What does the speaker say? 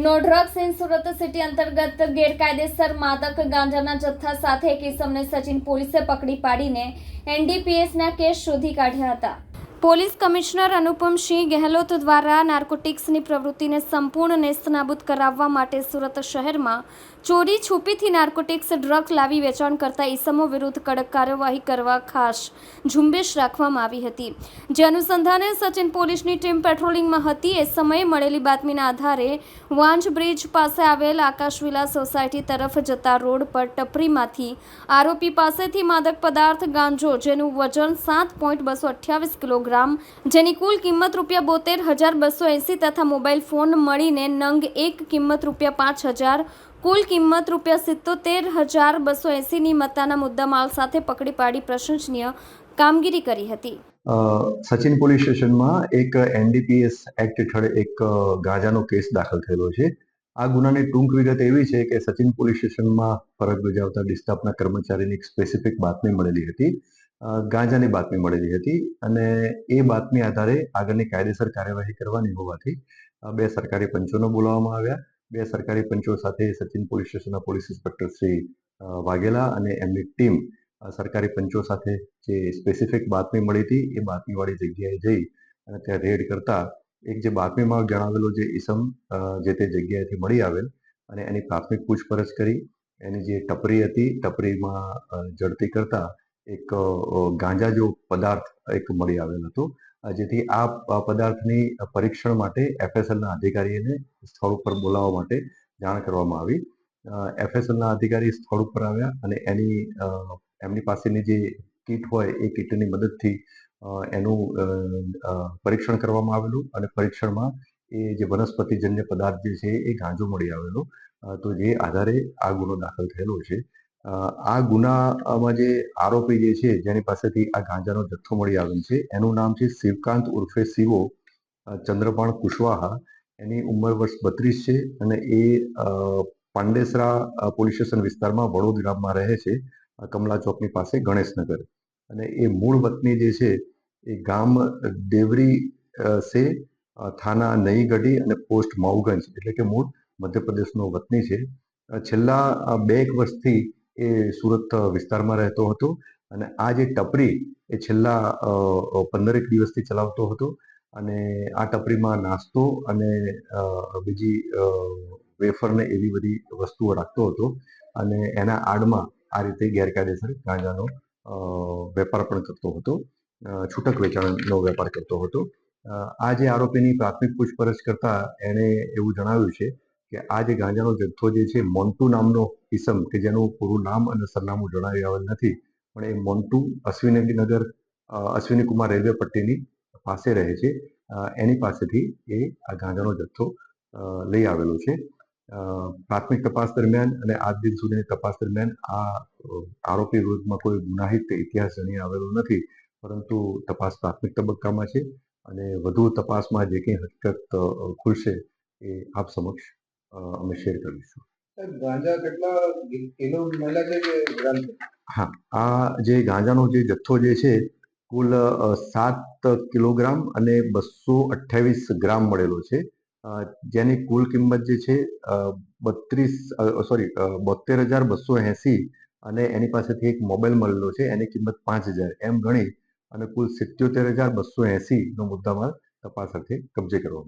No drugs in Surat city અંતર્ગત ગેરકાયદેસર માદક ગાંજાના જથ્થા સાથે એક ઇસમને સચિન પોલીસે પકડી પાડીને એનડીપીએસના કેસ શોધી કાઢ્યા હતા. પોલીસ કમિશનર અનુપમસિંહ ગેહલોત દ્વારા નાર્કોટિક્સની પ્રવૃત્તિને સંપૂર્ણ નેસ્તનાબૂદ કરાવવા માટે સુરત શહેરમાં ચોરી છુપીથી નાર્કોટિક્સ ડ્રગ લાવી વેચાણ કરતા ઇસમો વિરુદ્ધ કડક કાર્યવાહી કરવા ખાસ ઝુંબેશ રાખવામાં આવી હતી. જે અનુસંધાને સચિન પોલીસની ટીમ પેટ્રોલિંગમાં હતી. એ સમયે મળેલી બાતમીના આધારે વાંજ બ્રિજ પાસે આવેલ આકાશવિલા સોસાયટી તરફ જતા રોડ પર ટપરીમાંથી આરોપી પાસેથી માદક પદાર્થ ગાંજો જેનું વજન 7.228 કિલોગ્રામ જેની કુલ કિંમત ₹72,280 તથા મોબાઈલ ફોન મળીને નંગ એક કિંમત ₹5,000 કુલ કિંમત ₹77,280 ની મત્તાના મુદ્દામાલ સાથે પકડી પાડી પ્રશંસનીય કામગીરી કરી હતી. સચિન પોલીસ સ્ટેશનમાં એક એનડીપીએસ એક્ટ હેઠળ એક ગાંજાનો કેસ દાખલ થયેલો છે. આ ગુનાની ટૂંક વિગત એવી છે કે સચિન પોલીસ સ્ટેશનમાં ફરજ બજાવતા ડિસ્ટાફના કર્મચારીની એક સ્પેસિફિક બાતમી મળેલી હતી. ગાંજાની બાતમી મળેલી હતી અને એ બાતમી આધારે આગળની કાયદેસર કાર્યવાહી કરવાની હોવાથી 2 સરકારી પંચોને બોલાવવામાં આવ્યા. 2 સરકારી પંચો સાથે સચિન પોલીસ સ્ટેશનના પોલીસ ઇન્સ્પેક્ટર શ્રી વાઘેલા અને એમની ટીમ સરકારી પંચો સાથે જે સ્પેસિફિક બાતમી મળી હતી એ બાતમીવાળી જગ્યાએ જઈ અને ત્યાં રેડ કરતા એક જે બાતમીમાં જણાવેલો જે ઇસમ જે તે જગ્યાએથી મળી આવેલ અને એની પ્રાથમિક પૂછપરછ કરી. એની જે ટપરી હતી ટપરીમાં ઝડપી કરતા એક ગાંજા જેવો પદાર્થ એક મળી આવેલ હતો. જેથી આ પદાર્થની પરીક્ષણ માટે એફએસએલના અધિકારીને સ્થળ ઉપર બોલાવવા માટે જાણ કરવામાં આવી. એફએસએલના અધિકારી સ્થળ ઉપર આવ્યા અને એમની પાસેની જે કીટ હોય એ કીટની મદદથી એનું પરીક્ષણ કરવામાં આવેલું અને પરીક્ષણમાં એ જે વનસ્પતિજન્ય પદાર્થ જે છે એ ગાંજો મળી આવેલો. તો જે આધારે આ ગુનો દાખલ થયેલો છે. આ ગુનામાં જે આરોપી જે છે જેની પાસેથી આ ગાંજાનો જથ્થો મળી આવેલ છે એનું નામ છે શિવકાંત ઉર્ફે શિવો ચંદ્રપાણ કુશવાહા. એની ઉંમર વર્ષ 32 છે અને એ પાંડેસરા પોલીસ સ્ટેશન વિસ્તારમાં વડોદ ગામમાં રહે છે, કમલા ચોકની પાસે ગણેશનગર. અને એ મૂળ વતની જે છે એ ગામ દેવરી સે થાના નઈગઢી અને પોસ્ટ માઉગંજ એટલે કે મૂળ મધ્યપ્રદેશનો વતની છે. છેલ્લા 2 વર્ષથી એ સુરત વિસ્તારમાં રહેતો હતો અને આ જે ટપરી એ છેલ્લા 15 દિવસથી ચલાવતો હતો અને આ ટપરીમાં નાસ્તો અને બીજી વેફર ને એવી બધી વસ્તુઓ રાખતો હતો અને એના આડમાં આ રીતે ગેરકાયદેસર ગાંજાનો વેપાર પણ કરતો હતો, છૂટક વેચાણનો વેપાર કરતો હતો. આ જે આરોપીની પ્રાથમિક પૂછપરછ કરતા એણે એવું જણાવ્યું છે કે આ જે ગાંજાનો જથ્થો જે છે મોન્ટુ નામનો ઇસમ કે જેનું પૂરું નામ અને સરનામું જણાવી આવેલ નથી પણ એ મોન્ટુ અશ્વિની કુમાર રેલવે પટ્ટીની પાસે રહે છે. એની પાસેથી એ આ ગાંજાનો જથ્થો લઈ આવેલો છે. પ્રાથમિક તપાસ દરમિયાન અને આજ દિન સુધીની તપાસ દરમિયાન આ આરોપી વિરુદ્ધમાં કોઈ ગુનાહિત ઇતિહાસ જણાઈ આવેલો નથી, પરંતુ તપાસ પ્રાથમિક તબક્કામાં છે અને વધુ તપાસમાં જે કંઈ હકીકત ખુલશે એ આપ સમક્ષ અમે શેર કરીશું. ગાંજા કેટલા કિલો મળ્યા છે કે ગ્રામ? હા, આ જે ગાંજાનો જે જથ્થો જે છે કુલ 7 કિલોગ્રામ અને 228 ગ્રામ મળેલો છે, જેની કુલ કિંમત જે છે 72,280 અને એની પાસેથી એક મોબાઈલ મળેલો છે એની કિંમત 5,000 એમ ગણી અને કુલ 77,280 નો મુદ્દામાલ તપાસ અર્થે કબજે કરવામાં